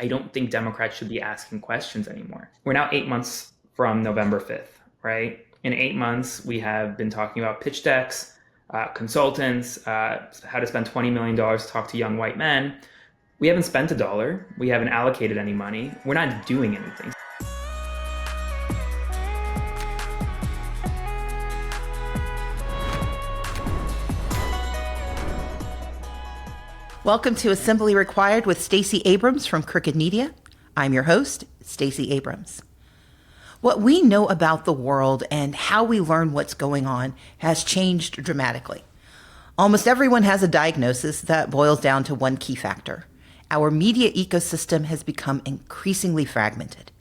I don't think Democrats should be asking questions anymore. We're now 8 months from November 5th, right? In 8 months, we have been talking about pitch decks, consultants, how to spend $20 million to talk to young white men. We haven't spent a dollar. We haven't allocated any money. We're not doing anything. Welcome to Assembly Required with Stacey Abrams from Crooked Media. I'm your host, Stacey Abrams. What we know about the world and how we learn what's going on has changed dramatically. Almost everyone has a diagnosis that boils down to one key factor. Our media ecosystem has become increasingly fragmented.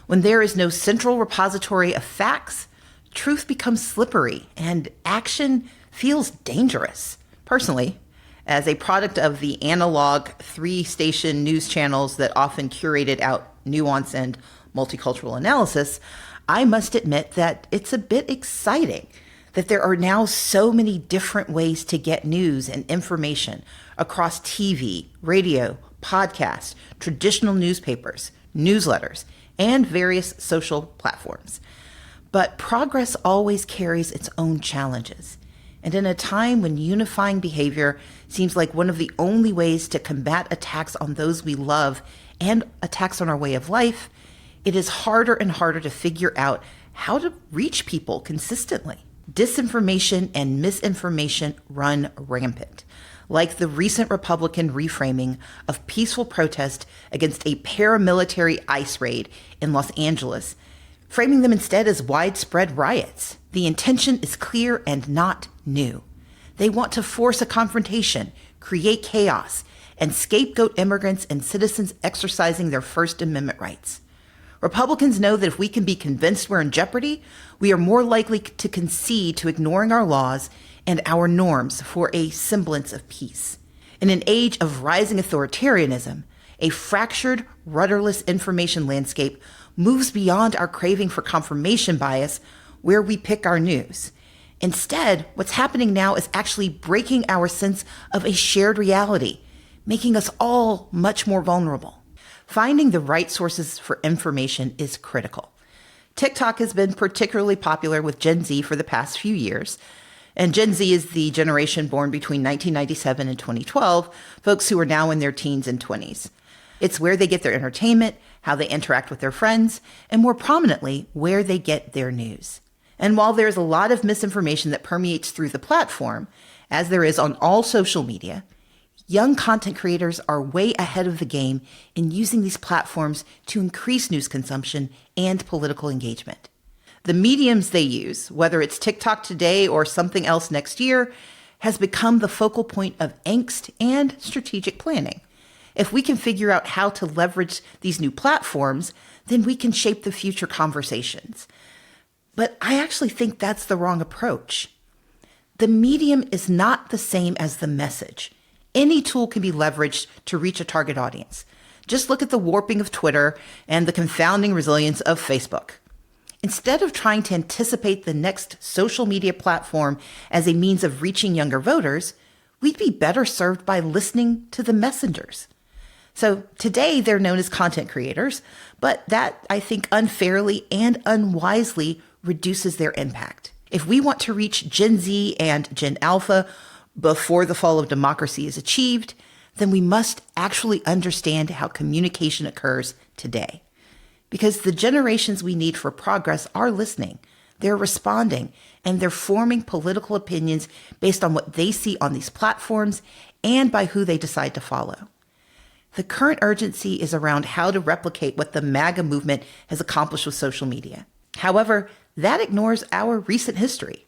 When there is no central repository of facts, truth becomes slippery and action feels dangerous. Personally, as a product of the analog 3-station news channels that often curated out nuance and multicultural analysis, I must admit that it's a bit exciting that there are now so many different ways to get news and information across TV, radio, podcasts, traditional newspapers, newsletters, and various social platforms. But progress always carries its own challenges. And in a time when unifying behavior seems like one of the only ways to combat attacks on those we love and attacks on our way of life, it is harder and harder to figure out how to reach people consistently. Disinformation and misinformation run rampant, like the recent Republican reframing of peaceful protest against a paramilitary ICE raid in Los Angeles, framing them instead as widespread riots. The intention is clear and not new. They want to force a confrontation, create chaos, and scapegoat immigrants and citizens exercising their First Amendment rights. Republicans know that if we can be convinced we're in jeopardy, we are more likely to concede to ignoring our laws and our norms for a semblance of peace. In an age of rising authoritarianism, a fractured, rudderless information landscape moves beyond our craving for confirmation bias where we pick our news. Instead, what's happening now is actually breaking our sense of a shared reality, making us all much more vulnerable. Finding the right sources for information is critical. TikTok has been particularly popular with Gen Z for the past few years, and Gen Z is the generation born between 1997 and 2012, folks who are now in their teens and 20s. It's where they get their entertainment, how they interact with their friends, and more prominently, where they get their news. And while there's a lot of misinformation that permeates through the platform, as there is on all social media, young content creators are way ahead of the game in using these platforms to increase news consumption and political engagement. The mediums they use, whether it's TikTok today or something else next year, has become the focal point of angst and strategic planning. If we can figure out how to leverage these new platforms, then we can shape the future conversations. But I actually think that's the wrong approach. The medium is not the same as the message. Any tool can be leveraged to reach a target audience. Just look at the warping of Twitter and the confounding resilience of Facebook. Instead of trying to anticipate the next social media platform as a means of reaching younger voters, we'd be better served by listening to the messengers. So today they're known as content creators, but that, I think, unfairly and unwisely reduces their impact. If we want to reach Gen Z and Gen Alpha before the fall of democracy is achieved, then we must actually understand how communication occurs today. Because the generations we need for progress are listening, they're responding, and they're forming political opinions based on what they see on these platforms and by who they decide to follow. The current urgency is around how to replicate what the MAGA movement has accomplished with social media. However, that ignores our recent history.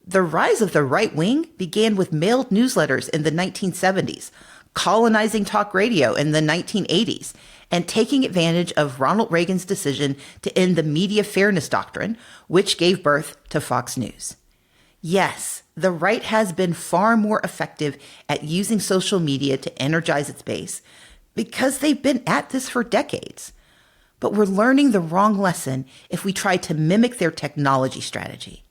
The rise of the right wing began with mailed newsletters in the 1970s, colonizing talk radio in the 1980s, and taking advantage of Ronald Reagan's decision to end the media fairness doctrine, which gave birth to Fox News. Yes, the right has been far more effective at using social media to energize its base because they've been at this for decades. But we're learning the wrong lesson if we try to mimic their technology strategy.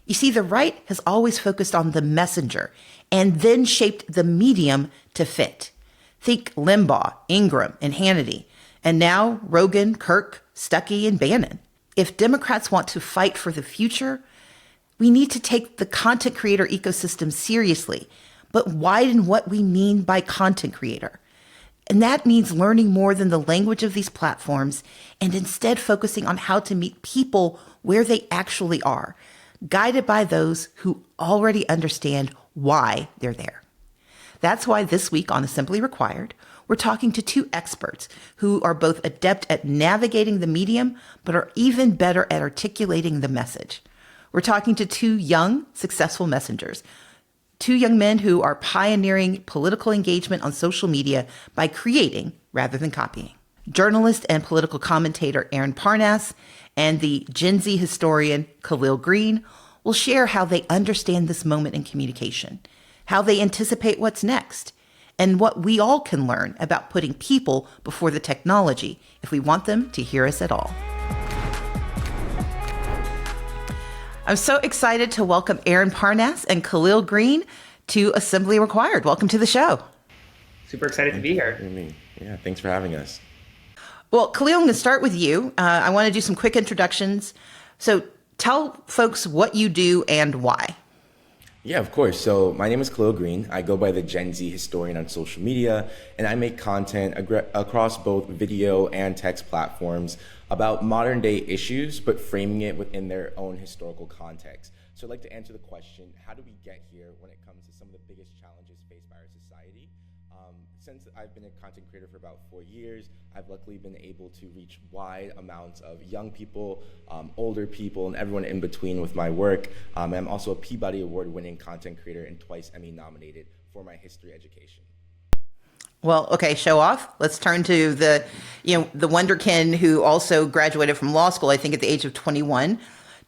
You see, the right has always focused on the messenger and then shaped the medium to fit. Think Limbaugh, Ingram, and Hannity, and now Rogan, Kirk, Stuckey, and Bannon. If Democrats want to fight for the future, we need to take the content creator ecosystem seriously, but widen what we mean by content creator. And that means learning more than the language of these platforms and instead focusing on how to meet people where they actually are, guided by those who already understand why they're there. That's why this week on Assembly Required, we're talking to two experts who are both adept at navigating the medium, but are even better at articulating the message. We're talking to two young, successful messengers, two young men who are pioneering political engagement on social media by creating rather than copying. Journalist and political commentator Aaron Parnas and the Gen Z historian Kahlil Greene will share how they understand this moment in communication, how they anticipate what's next, and what we all can learn about putting people before the technology if we want them to hear us at all. I'm so excited to welcome Aaron Parnas and Kahlil Greene to Assembly Required. Welcome to the show. Super excited to be here. Yeah, thanks for having us. Well, Kahlil, I'm going to start with you. I want to do some quick introductions. So tell folks what you do and why. Yeah, of course. So my name is Kahlil Greene. I go by the Gen Z historian on social media, and I make content across both video and text platforms about modern day issues, but framing it within their own historical context. So I'd like to answer the question, how do we get here when it comes to some of the biggest challenges faced by our society? Since I've been a content creator for about 4 years, I've luckily been able to reach wide amounts of young people, older people, and everyone in between with my work. I'm also a Peabody Award-winning content creator and twice Emmy nominated for my history education. Well, okay, show off. Let's turn to the wonderkin who also graduated from law school, I think at the age of 21.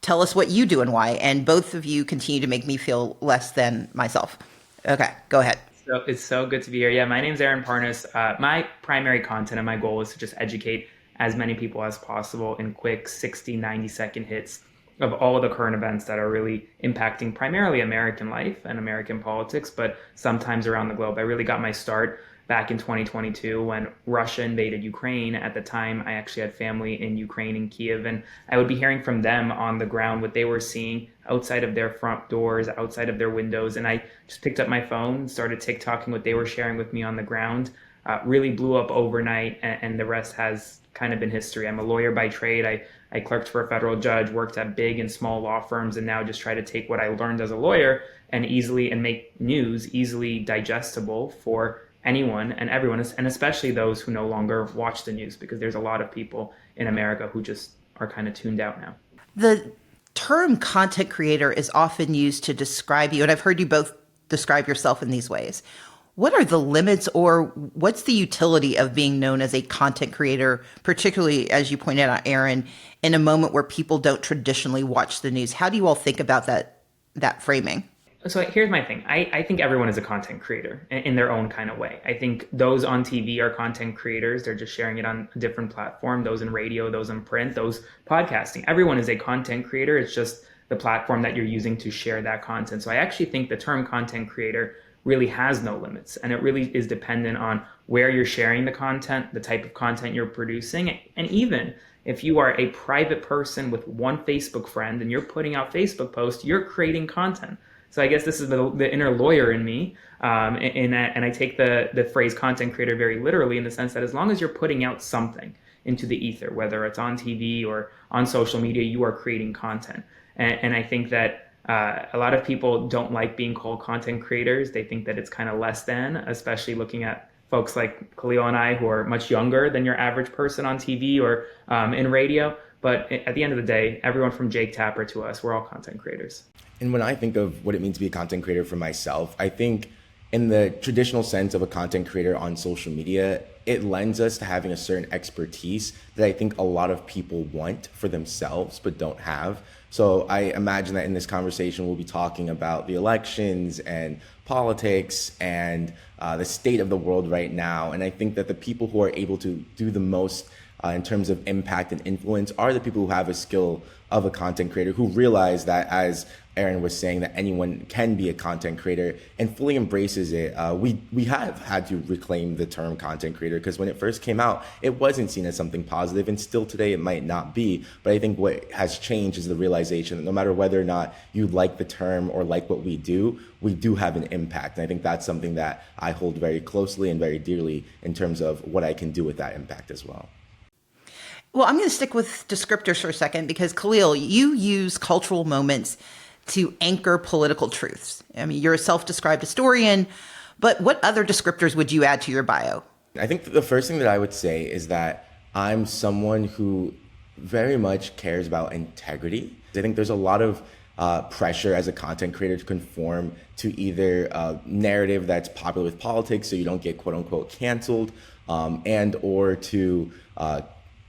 Tell us what you do and why. And both of you continue to make me feel less than myself. Okay, go ahead. So it's so good to be here. Yeah, my name's Aaron Parnas. My primary content and my goal is to just educate as many people as possible in quick 60, 90-second hits of all of the current events that are really impacting primarily American life and American politics, but sometimes around the globe. I really got my start back in 2022 when Russia invaded Ukraine. At the time, I actually had family in Ukraine, in Kiev, and I would be hearing from them on the ground what they were seeing outside of their front doors, outside of their windows. And I just picked up my phone, started TikToking what they were sharing with me on the ground. Really blew up overnight, and the rest has kind of been history. I'm a lawyer by trade. I clerked for a federal judge, worked at big and small law firms, and now just try to take what I learned as a lawyer and make news easily digestible for anyone and everyone, and especially those who no longer watch the news, because there's a lot of people in America who just are kind of tuned out now. The term content creator is often used to describe you, and I've heard you both describe yourself in these ways. What are the limits, or what's the utility of being known as a content creator, particularly, as you pointed out, Aaron, in a moment where people don't traditionally watch the news? How do you all think about that framing? So here's my thing. I think everyone is a content creator in their own kind of way. I think those on TV are content creators. They're just sharing it on a different platform. Those in radio, those in print, those podcasting. Everyone is a content creator. It's just the platform that you're using to share that content. So I actually think the term content creator really has no limits. And it really is dependent on where you're sharing the content, the type of content you're producing. And even if you are a private person with one Facebook friend and you're putting out Facebook posts, you're creating content. So I guess this is the inner lawyer in me, in that, and I take the phrase content creator very literally, in the sense that as long as you're putting out something into the ether, whether it's on TV or on social media, you are creating content. And I think that a lot of people don't like being called content creators. They think that it's kind of less than, especially looking at folks like Kahlil and I, who are much younger than your average person on TV or in radio. But at the end of the day, everyone from Jake Tapper to us, we're all content creators. And when I think of what it means to be a content creator for myself, I think in the traditional sense of a content creator on social media, it lends us to having a certain expertise that I think a lot of people want for themselves but don't have. So I imagine that in this conversation, we'll be talking about the elections and politics and the state of the world right now. And I think that the people who are able to do the most in terms of impact and influence are the people who have a skill of a content creator, who realize that, as Aaron was saying, that anyone can be a content creator and fully embraces it. We have had to reclaim the term content creator, because when it first came out, it wasn't seen as something positive, and still today it might not be. But I think what has changed is the realization that no matter whether or not you like the term or like what we do have an impact. And I think that's something that I hold very closely and very dearly in terms of what I can do with that impact as well. Well, I'm going to stick with descriptors for a second, because Kahlil, you use cultural moments to anchor political truths. I mean, you're a self-described historian, but what other descriptors would you add to your bio? I think the first thing that I would say is that I'm someone who very much cares about integrity. I think there's a lot of pressure as a content creator to conform to either a narrative that's popular with politics so you don't get quote unquote canceled, and or to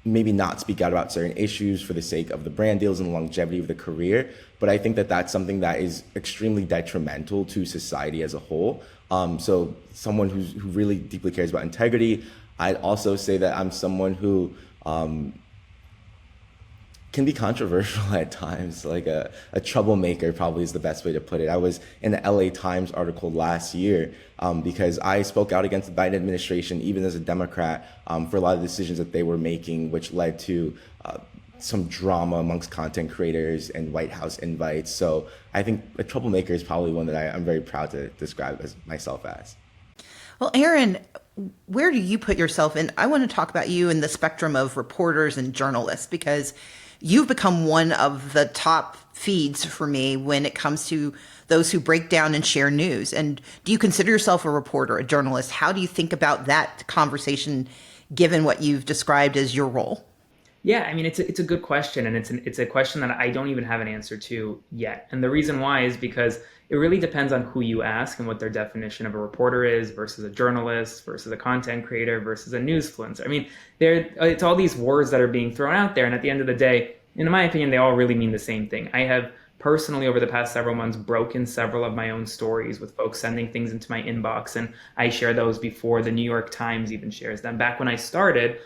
maybe not speak out about certain issues for the sake of the brand deals and the longevity of the career. But I think that that's something that is extremely detrimental to society as a whole. So someone who really deeply cares about integrity. I'd also say that I'm someone who can be controversial at times, like a troublemaker probably is the best way to put it. I was in the LA Times article last year because I spoke out against the Biden administration, even as a Democrat, for a lot of decisions that they were making, which led to some drama amongst content creators and White House invites. So I think a troublemaker is probably one that I'm very proud to describe as myself as. Well, Aaron, where do you put yourself in? I want to talk about you in the spectrum of reporters and journalists, because you've become one of the top feeds for me when it comes to those who break down and share news. And do you consider yourself a reporter, a journalist? How do you think about that conversation, given what you've described as your role? Yeah, I mean, it's a good question, and it's a question that I don't even have an answer to yet. And the reason why is because it really depends on who you ask and what their definition of a reporter is versus a journalist versus a content creator versus a newsfluencer. I mean, it's all these words that are being thrown out there, and at the end of the day, in my opinion, they all really mean the same thing. I have personally, over the past several months, broken several of my own stories with folks sending things into my inbox, and I share those before the New York Times even shares them. Back when I started,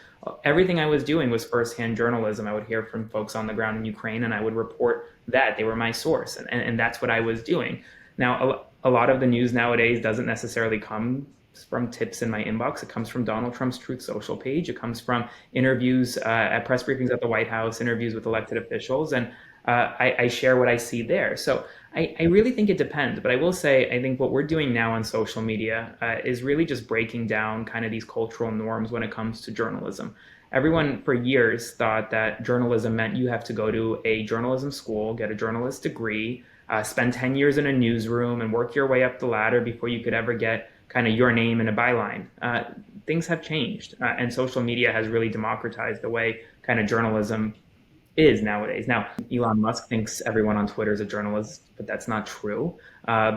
everything I was doing was firsthand journalism. I would hear from folks on the ground in Ukraine, and I would report that. They were my source, and that's what I was doing. Now, a lot of the news nowadays doesn't necessarily come from tips in my inbox. It comes from Donald Trump's Truth Social page. It comes from interviews at press briefings at the White House, interviews with elected officials, and I share what I see there. So I really think it depends. But I will say, I think what we're doing now on social media is really just breaking down kind of these cultural norms when it comes to journalism. Everyone for years thought that journalism meant you have to go to a journalism school, get a journalist degree, spend 10 years in a newsroom and work your way up the ladder before you could ever get kind of your name in a byline. Things have changed, and social media has really democratized the way kind of journalism is nowadays. Now, Elon Musk thinks everyone on Twitter is a journalist, but that's not true,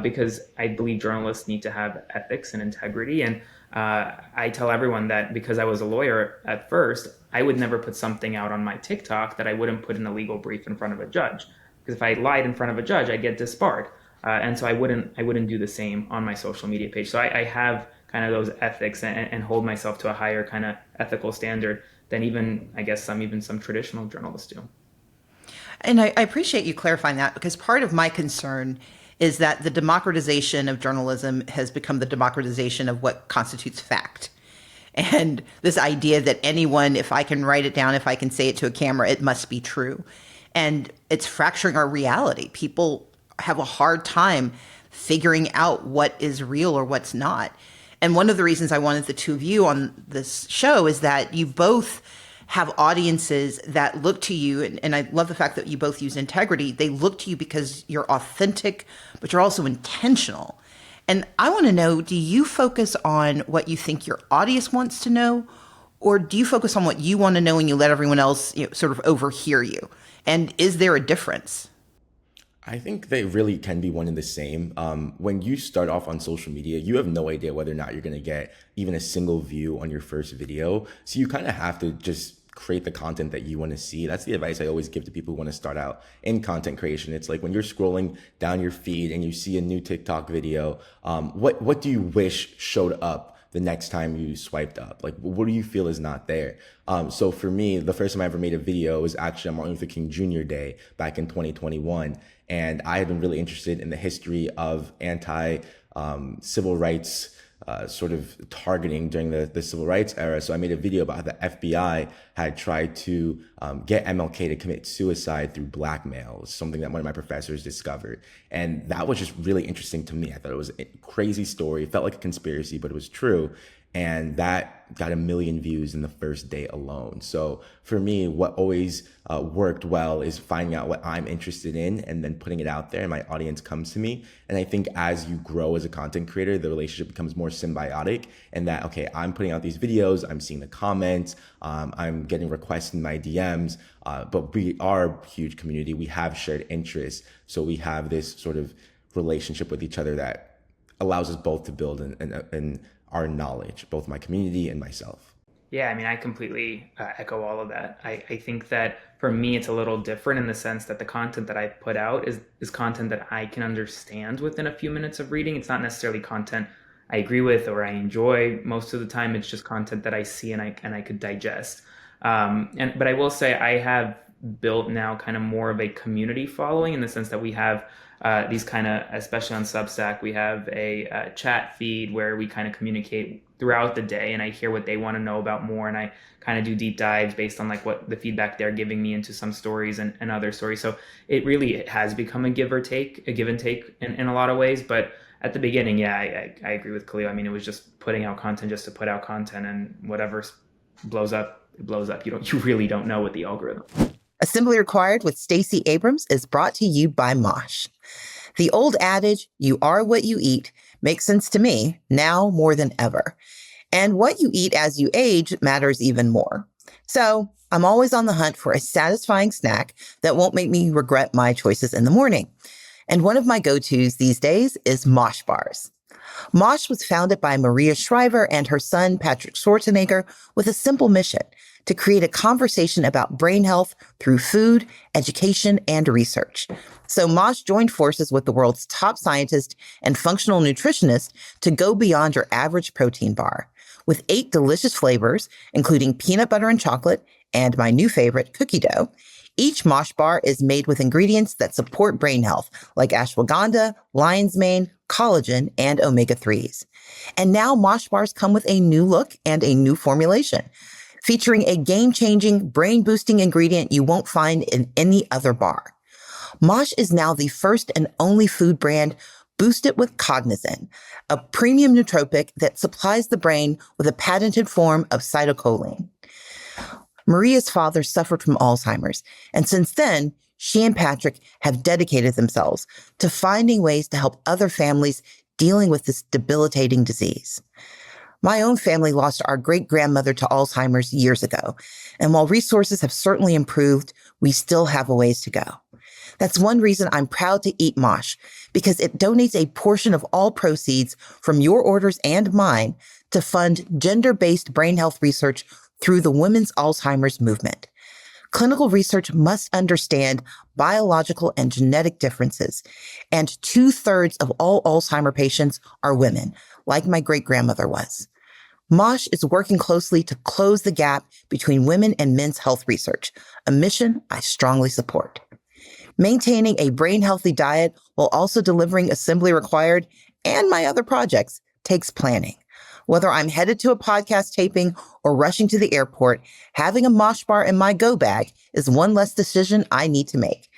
because I believe journalists need to have ethics and integrity. And I tell everyone that because I was a lawyer at first, I would never put something out on my TikTok that I wouldn't put in a legal brief in front of a judge. Because if I lied in front of a judge, I'd get disbarred. And so I wouldn't do the same on my social media page. So I have kind of those ethics and hold myself to a higher kind of ethical standard than even, I guess, some traditional journalists do. And I appreciate you clarifying that, because part of my concern is that the democratization of journalism has become the democratization of what constitutes fact. And this idea that anyone, if I can write it down, if I can say it to a camera, it must be true. And it's fracturing our reality. People have a hard time figuring out what is real or what's not. And one of the reasons I wanted the two of you on this show is that you both have audiences that look to you, and I love the fact that you both use integrity. They look to you because you're authentic, but you're also intentional. And I want to know, do you focus on what you think your audience wants to know, or do you focus on what you want to know and you let everyone else, sort of overhear you? And is there a difference? I think they really can be one and the same. When you start off on social media, you have no idea whether or not you're going to get even a single view on your first video. So you kind of have to just create the content that you want to see. That's the advice I always give to people who want to start out in content creation. It's like when you're scrolling down your feed and you see a new TikTok video, what do you wish showed up the next time you swiped up? Like, what do you feel is not there? So for me, the first time I ever made a video was actually on Martin Luther King Jr. Day back in 2021. And I had been really interested in the history of civil rights sort of targeting during the civil rights era. So I made a video about how the FBI had tried to get MLK to commit suicide through blackmail, something that one of my professors discovered. And that was just really interesting to me. I thought it was a crazy story. It felt like a conspiracy, but it was true. And that got 1 million views in the first day alone. So for me, what always worked well is finding out what I'm interested in and then putting it out there, and my audience comes to me. And I think as you grow as a content creator, the relationship becomes more symbiotic, and that, okay, I'm putting out these videos, I'm seeing the comments, I'm getting requests in my DMs, but we are a huge community. We have shared interests. So we have this sort of relationship with each other that allows us both to build and our knowledge, both my community and myself. Yeah, I mean, I completely echo all of that. I think that for me, it's a little different in the sense that the content that I put out is content that I can understand within a few minutes of reading. It's not necessarily content I agree with or I enjoy. Most of the time, it's just content that I see and I could digest. But I will say I have built now kind of more of a community following in the sense that we have these kind of, especially on Substack, we have a chat feed where we kind of communicate throughout the day, and I hear what they want to know about more, and I kind of do deep dives based on like what the feedback they're giving me into some stories and other stories. So it has become a give and take in a lot of ways. But at the beginning, yeah, I agree with Kahlil. I mean, it was just putting out content just to put out content, and whatever blows up, it blows up. You really don't know what the algorithm. Assembly Required with Stacey Abrams is brought to you by Mosh. The old adage, you are what you eat, makes sense to me now more than ever. And what you eat as you age matters even more. So I'm always on the hunt for a satisfying snack that won't make me regret my choices in the morning. And one of my go-tos these days is Mosh bars. Mosh was founded by Maria Shriver and her son, Patrick Schwarzenegger, with a simple mission: to create a conversation about brain health through food, education, and research. So Mosh joined forces with the world's top scientists and functional nutritionists to go beyond your average protein bar. With 8 delicious flavors, including peanut butter and chocolate, and my new favorite, cookie dough, each Mosh bar is made with ingredients that support brain health, like ashwagandha, lion's mane, collagen, and omega-3s. And now Mosh bars come with a new look and a new formulation, featuring a game-changing, brain-boosting ingredient you won't find in any other bar. Mosh is now the first and only food brand boosted with cognizin, a premium nootropic that supplies the brain with a patented form of cytocholine. Maria's father suffered from Alzheimer's, and since then, she and Patrick have dedicated themselves to finding ways to help other families dealing with this debilitating disease. My own family lost our great-grandmother to Alzheimer's years ago, and while resources have certainly improved, we still have a ways to go. That's one reason I'm proud to eat Mosh, because it donates a portion of all proceeds from your orders and mine to fund gender-based brain health research through the Women's Alzheimer's movement. Clinical research must understand biological and genetic differences, and 2/3 of all Alzheimer patients are women, like my great-grandmother was. Mosh is working closely to close the gap between women and men's health research, a mission I strongly support. Maintaining a brain-healthy diet while also delivering Assembly Required and my other projects takes planning. Whether I'm headed to a podcast taping or rushing to the airport, having a Mosh bar in my go bag is one less decision I need to make.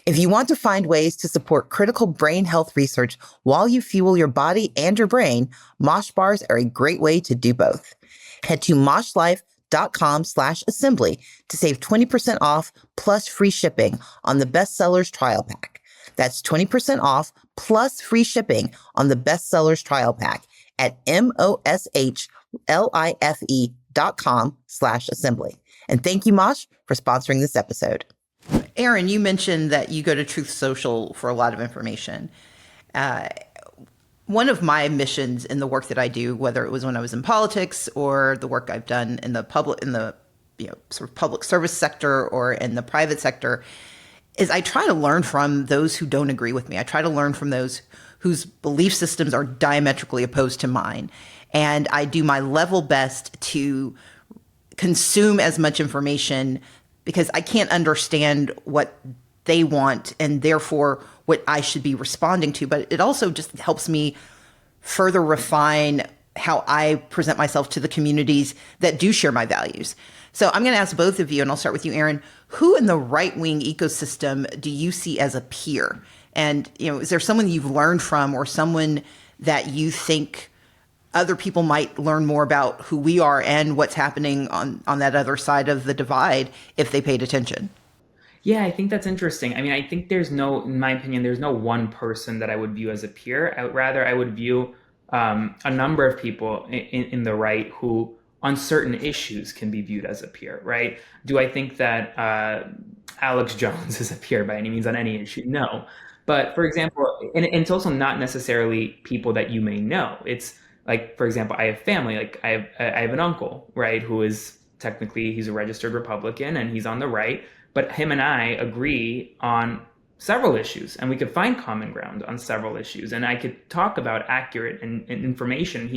If you want to find ways to support critical brain health research while you fuel your body and your brain, Mosh bars are a great way to do both. Head to moshlife.com/assembly to save 20% off plus free shipping on the Bestsellers Trial Pack. That's 20% off plus free shipping on the Bestsellers Trial Pack at moshlife.com/assembly. And thank you, Mosh, for sponsoring this episode. Aaron, you mentioned that you go to Truth Social for a lot of information. One of my missions in the work that I do, whether it was when I was in politics or the work I've done in the sort of public service sector or in the private sector, is I try to learn from those who don't agree with me. I try to learn from those whose belief systems are diametrically opposed to mine. And I do my level best to consume as much information because I can't understand what they want and therefore what I should be responding to. But it also just helps me further refine how I present myself to the communities that do share my values. So I'm going to ask both of you, and I'll start with you, Aaron. Who in the right-wing ecosystem do you see as a peer? And, is there someone you've learned from or someone that you think other people might learn more about who we are and what's happening on that other side of the divide if they paid attention? Yeah, I think that's interesting. I mean, I think in my opinion, there's no one person that I would view as a peer. I would view a number of people in the right who on certain issues can be viewed as a peer, right? Do I think that Alex Jones is a peer by any means on any issue? No. But for example, and it's also not necessarily people that you may know. It's like, for example, I have family, like I have an uncle, right, who is technically, he's a registered Republican and he's on the right, but him and I agree on several issues and we could find common ground on several issues. And I could talk about accurate and information.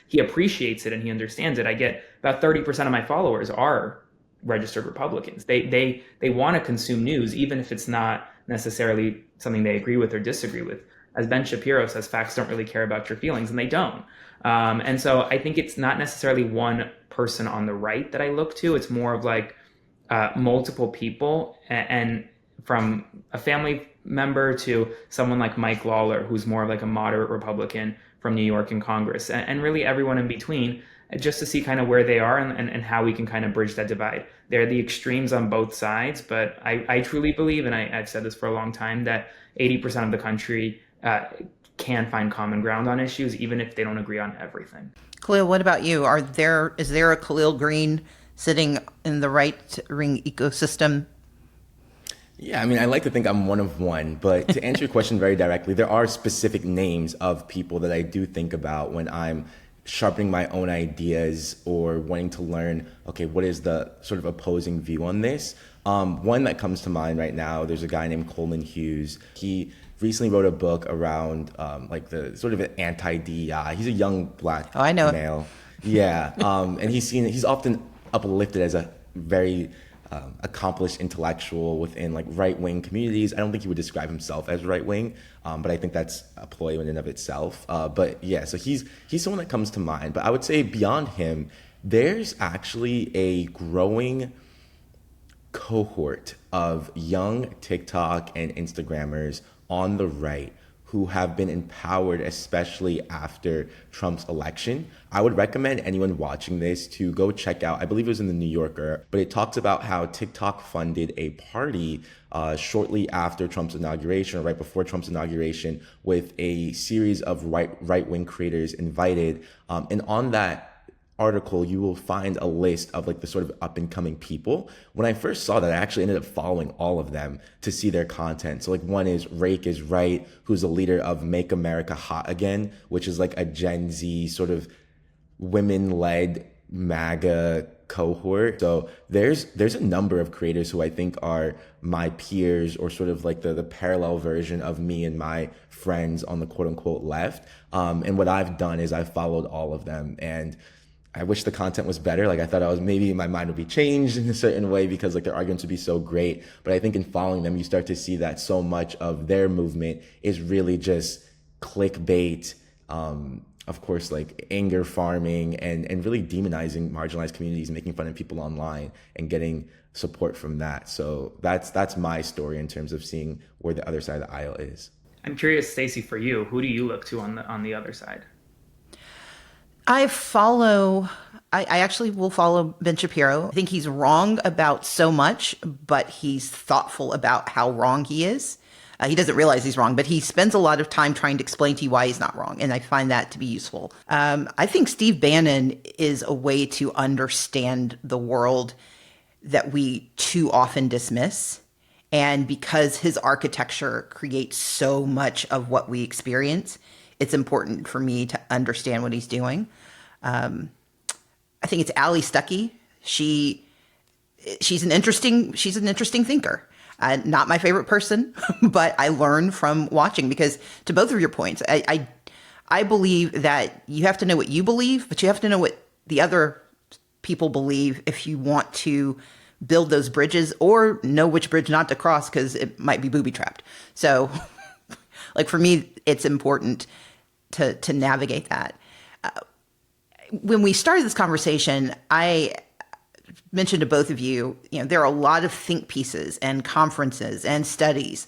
He appreciates it and he understands it. I get about 30% of my followers are registered Republicans. They want to consume news, even if it's not necessarily something they agree with or disagree with. As Ben Shapiro says, facts don't really care about your feelings, and they don't. And so I think it's not necessarily one person on the right that I look to. It's more of like multiple people, and from a family member to someone like Mike Lawler, who's more of like a moderate Republican from New York in Congress, and really everyone in between, just to see kind of where they are and how we can kind of bridge that divide. They're the extremes on both sides, but I truly believe, and I've said this for a long time, that 80% of the country can find common ground on issues, even if they don't agree on everything. Kahlil, what about you? Is there a Kahlil Greene sitting in the right-wing ecosystem? Yeah, I mean, I like to think I'm one of one, but to answer your question very directly, there are specific names of people that I do think about when I'm sharpening my own ideas or wanting to learn, okay, what is the sort of opposing view on this? One that comes to mind right now, there's a guy named Coleman Hughes. He recently wrote a book around like the sort of anti-DEI. He's a young black male. Yeah, and he's often uplifted as a very accomplished intellectual within like right-wing communities. I don't think he would describe himself as right-wing, but I think that's a ploy in and of itself. But yeah, so he's someone that comes to mind. But I would say beyond him, there's actually a growing cohort of young TikTok and Instagrammers on the right who have been empowered, especially after Trump's election. I would recommend anyone watching this to go check out, I believe it was in the New Yorker, but it talks about how TikTok funded a party shortly after Trump's inauguration, or right before Trump's inauguration, with a series of right-wing creators invited. And on that article, you will find a list of like the sort of up and coming people. When I first saw that, I actually ended up following all of them to see their content. So like one is Rake is Right, who's the leader of Make America Hot Again, which is like a Gen Z sort of women-led MAGA cohort. So there's a number of creators who I think are my peers, or sort of like the parallel version of me and my friends on the quote unquote left. And what I've done is I've followed all of them, and I wish the content was better. Like I thought maybe my mind would be changed in a certain way because like their arguments would be so great. But I think in following them, you start to see that so much of their movement is really just clickbait, of course, like anger farming and really demonizing marginalized communities, making fun of people online and getting support from that. So that's my story in terms of seeing where the other side of the aisle is. I'm curious, Stacey, for you, who do you look to on the other side? I actually will follow Ben Shapiro. I think he's wrong about so much, but he's thoughtful about how wrong he is. He doesn't realize he's wrong, but he spends a lot of time trying to explain to you why he's not wrong, and I find that to be useful. I think Steve Bannon is a way to understand the world that we too often dismiss, and because his architecture creates so much of what we experience, it's important for me to understand what he's doing. I think it's Ali Stuckey. She she's an interesting thinker. Not my favorite person, but I learn from watching, because to both of your points, I believe that you have to know what you believe, but you have to know what the other people believe if you want to build those bridges, or know which bridge not to cross because it might be booby trapped. So like for me, it's important to navigate that. When we started this conversation, I mentioned to both of you, there are a lot of think pieces and conferences and studies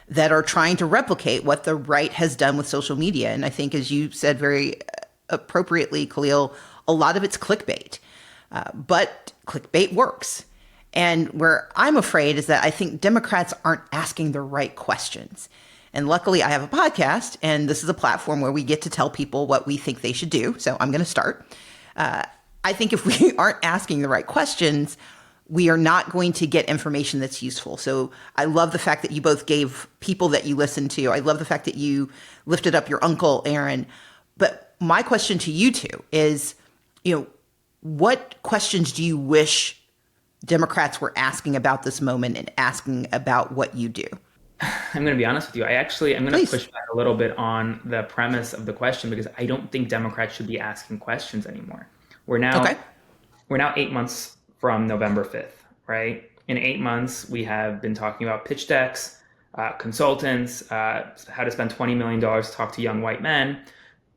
that are trying to replicate what the right has done with social media. And I think, as you said very appropriately, Kahlil, a lot of it's clickbait. But clickbait works. And where I'm afraid is that I think Democrats aren't asking the right questions. And luckily, I have a podcast, and this is a platform where we get to tell people what we think they should do. So I'm going to start. I think if we aren't asking the right questions, we are not going to get information that's useful. So I love the fact that you both gave people that you listen to. I love the fact that you lifted up your uncle, Aaron. But my question to you two is, what questions do you wish Democrats were asking about this moment and asking about what you do? I'm going to be honest with you. I'm going to push back a little bit on the premise of the question, because I don't think Democrats should be asking questions anymore. We're now 8 months from November 5th, right? In 8 months, we have been talking about pitch decks, consultants, how to spend $20 million to talk to young white men.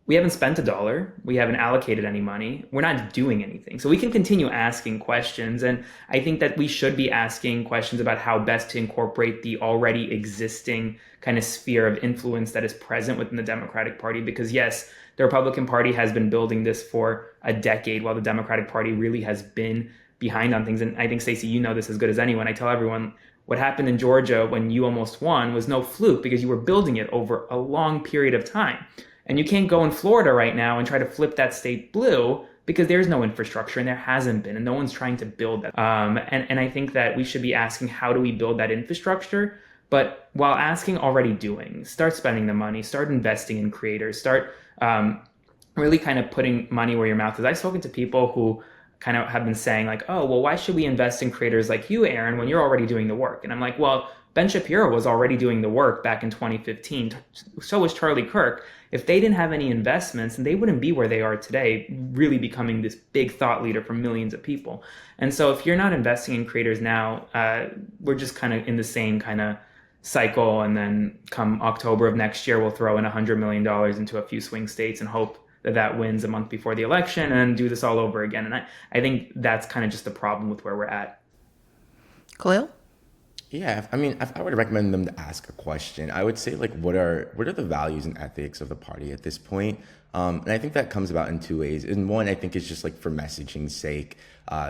We haven't spent $1. We haven't allocated any money. We're not doing anything. So we can continue asking questions. And I think that we should be asking questions about how best to incorporate the already existing kind of sphere of influence that is present within the Democratic Party. Because yes, the Republican Party has been building this for a decade, while the Democratic Party really has been behind on things. And I think, Stacey, you know this as good as anyone. I tell everyone, what happened in Georgia when you almost won was no fluke, because you were building it over a long period of time. And you can't go in Florida right now and try to flip that state blue, because there's no infrastructure and there hasn't been, and no one's trying to build that. And I think that we should be asking, how do we build that infrastructure? But while asking, already doing, start spending the money, start investing in creators, start really kind of putting money where your mouth is. I've spoken to people who kind of have been saying like, oh, well, why should we invest in creators like you, Aaron, when you're already doing the work? And I'm like, well, Ben Shapiro was already doing the work back in 2015. So was Charlie Kirk. If they didn't have any investments, then they wouldn't be where they are today, really becoming this big thought leader for millions of people. And so if you're not investing in creators now, we're just kind of in the same kind of cycle. And then come October of next year, we'll throw in $100 million into a few swing states and hope that wins a month before the election, and then do this all over again. And I think that's kind of just the problem with where we're at. Kahlil? Yeah, I mean, if I were to recommend them to ask a question, I would say, like, what are the values and ethics of the party at this point? And I think that comes about in two ways. And one, I think, is just like for messaging's sake.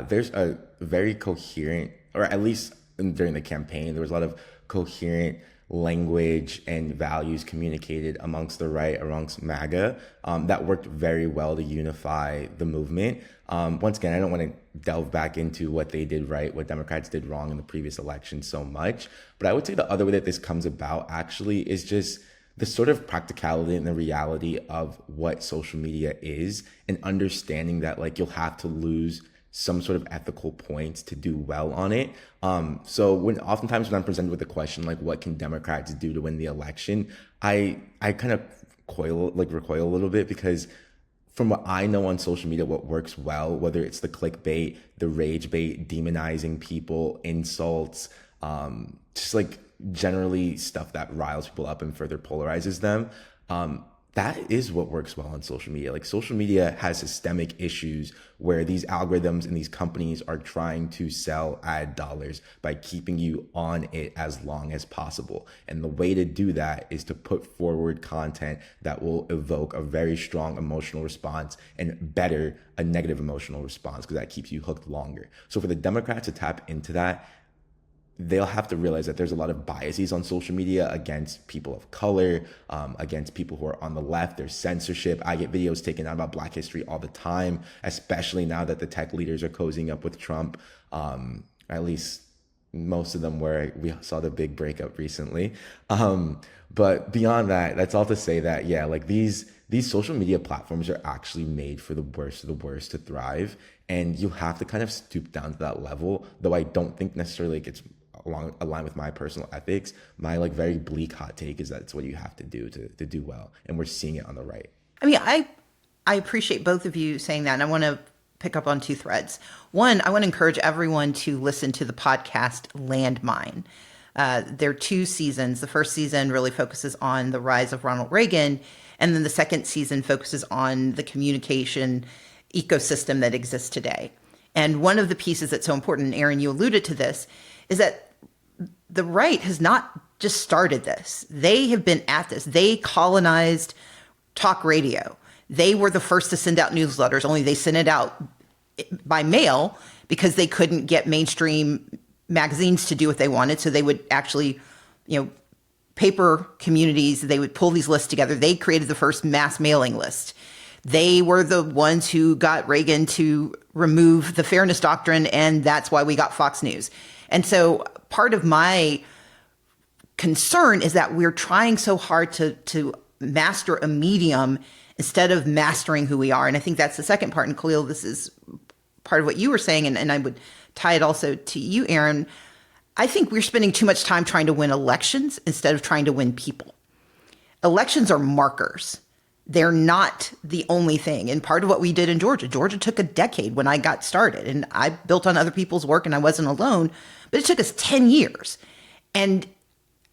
There's a very coherent, or at least during the campaign, there was a lot of coherent language and values communicated amongst the right, amongst MAGA, that worked very well to unify the movement. Once again, I don't want to delve back into what they did right, what Democrats did wrong in the previous election so much, but I would say the other way that this comes about actually is just the sort of practicality and the reality of what social media is, and understanding that like you'll have to lose some sort of ethical points to do well on it. So oftentimes when I'm presented with the question, like, what can Democrats do to win the election? I kind of recoil a little bit, because from what I know on social media, what works well, whether it's the clickbait, the rage bait, demonizing people, insults, just like generally stuff that riles people up and further polarizes them, that is what works well on social media. Like, social media has systemic issues where these algorithms and these companies are trying to sell ad dollars by keeping you on it as long as possible. And the way to do that is to put forward content that will evoke a very strong emotional response, and better a negative emotional response, because that keeps you hooked longer. So for the Democrats to tap into that, they'll have to realize that there's a lot of biases on social media against people of color, against people who are on the left. There's censorship. I get videos taken out about Black history all the time, especially now that the tech leaders are cozying up with Trump. At least most of them where we saw the big breakup recently. But beyond that, that's all to say that, yeah, like these social media platforms are actually made for the worst of the worst to thrive. And you have to kind of stoop down to that level, though I don't think necessarily it's aligned with my personal ethics. My like very bleak hot take is that it's what you have to do to do well. And we're seeing it on the right. I mean, I appreciate both of you saying that. And I want to pick up on two threads. One, I want to encourage everyone to listen to the podcast Landmine. There are 2 seasons. The first season really focuses on the rise of Ronald Reagan. And then the second season focuses on the communication ecosystem that exists today. And one of the pieces that's so important, and Aaron, you alluded to this, is that the right has not just started this. They have been at this. They colonized talk radio. They were the first to send out newsletters, only they sent it out by mail because they couldn't get mainstream magazines to do what they wanted. So they would actually, paper communities, they would pull these lists together. They created the first mass mailing list. They were the ones who got Reagan to remove the fairness doctrine, and that's why we got Fox News. And so part of my concern is that we're trying so hard to master a medium instead of mastering who we are. And I think that's the second part. And Kahlil, this is part of what you were saying, and I would tie it also to you, Aaron. I think we're spending too much time trying to win elections instead of trying to win people. Elections are markers. They're not the only thing. And part of what we did in Georgia took a decade when I got started. And I built on other people's work and I wasn't alone, but it took us 10 years. And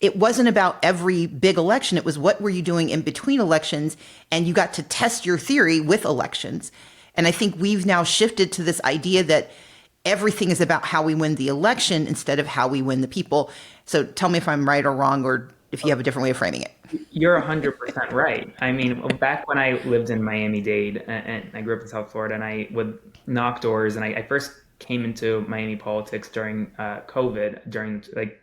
it wasn't about every big election. It was what were you doing in between elections? And you got to test your theory with elections. And I think we've now shifted to this idea that everything is about how we win the election instead of how we win the people. So tell me if I'm right or wrong, or if you have a different way of framing it. You're 100% right. I mean, back when I lived in Miami-Dade, and I grew up in South Florida, and I would knock doors, and I first came into Miami politics during COVID, during like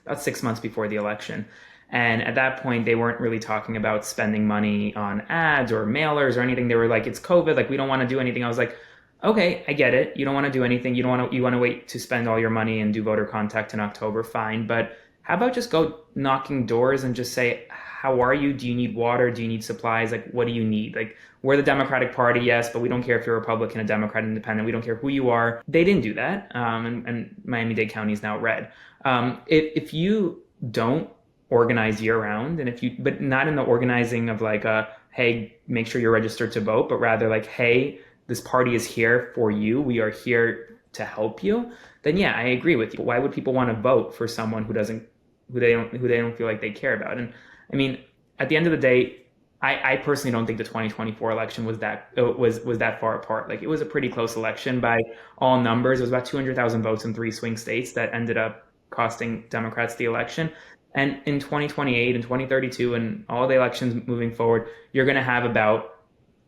about 6 months before the election. And at that point, they weren't really talking about spending money on ads or mailers or anything. They were like, it's COVID, like we don't want to do anything. I was like, okay, I get it. You don't want to do anything. You want to wait to spend all your money and do voter contact in October, fine. But how about just go knocking doors and just say, how are you? Do you need water? Do you need supplies? Like, what do you need? Like, we're the Democratic Party, yes, but we don't care if you're a Republican, a Democrat, independent. We don't care who you are. They didn't do that. And Miami-Dade County is now red. If you don't organize year round, but not in the organizing of like, hey, make sure you're registered to vote, but rather like, hey, this party is here for you. We are here to help you. Then yeah, I agree with you. Why would people want to vote for someone who they don't feel like they care about? And I mean, at the end of the day, I personally don't think the 2024 election was that far apart. Like, it was a pretty close election by all numbers. It was about 200,000 votes in 3 swing states that ended up costing Democrats the election. And in 2028 and 2032 and all the elections moving forward, you're going to have about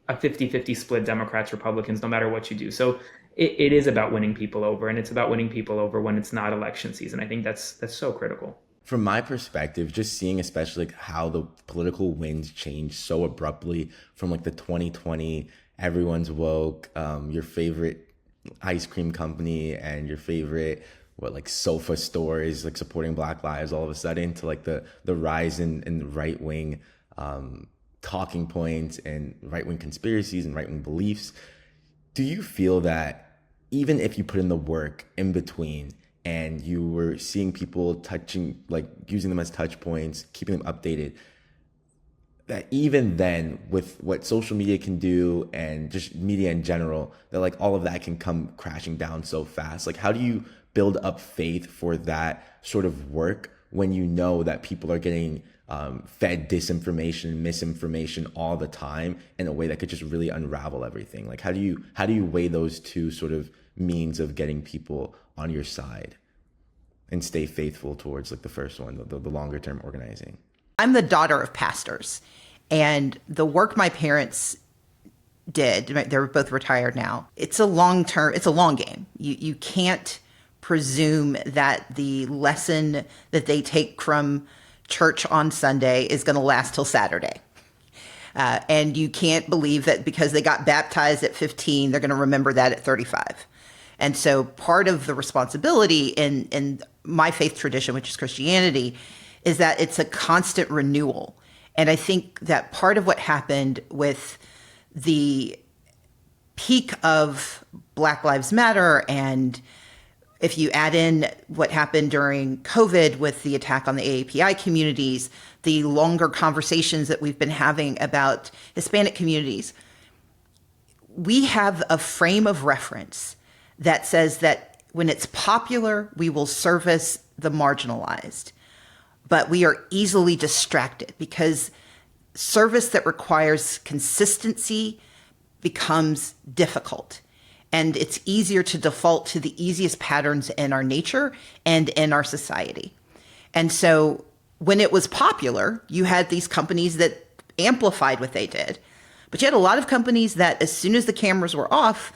a 50-50 split Democrats, Republicans, no matter what you do. So it is about winning people over, and it's about winning people over when it's not election season. I think that's so critical. From my perspective, just seeing especially like how the political winds change so abruptly from like the 2020, everyone's woke, your favorite ice cream company and your favorite sofa stores like supporting Black lives all of a sudden to like the rise in right-wing talking points and right-wing conspiracies and right-wing beliefs. Do you feel that even if you put in the work in between and you were seeing people using them as touch points, keeping them updated, that even then with what social media can do and just media in general, that like all of that can come crashing down so fast? Like, how do you build up faith for that sort of work when you know that people are getting fed disinformation and misinformation all the time in a way that could just really unravel everything? Like, how do you weigh those two sort of means of getting people on your side and stay faithful towards like the first one, the longer term organizing? I'm the daughter of pastors, and the work my parents did, they're both retired now. It's a long game. You can't presume that the lesson that they take from church on Sunday is going to last till Saturday. And you can't believe that because they got baptized at 15, they're going to remember that at 35. And so part of the responsibility in my faith tradition, which is Christianity, is that it's a constant renewal. And I think that part of what happened with the peak of Black Lives Matter, and if you add in what happened during COVID with the attack on the AAPI communities, the longer conversations that we've been having about Hispanic communities, we have a frame of reference that says that when it's popular, we will service the marginalized. But we are easily distracted because service that requires consistency becomes difficult. And it's easier to default to the easiest patterns in our nature and in our society. And so when it was popular, you had these companies that amplified what they did. But you had a lot of companies that as soon as the cameras were off,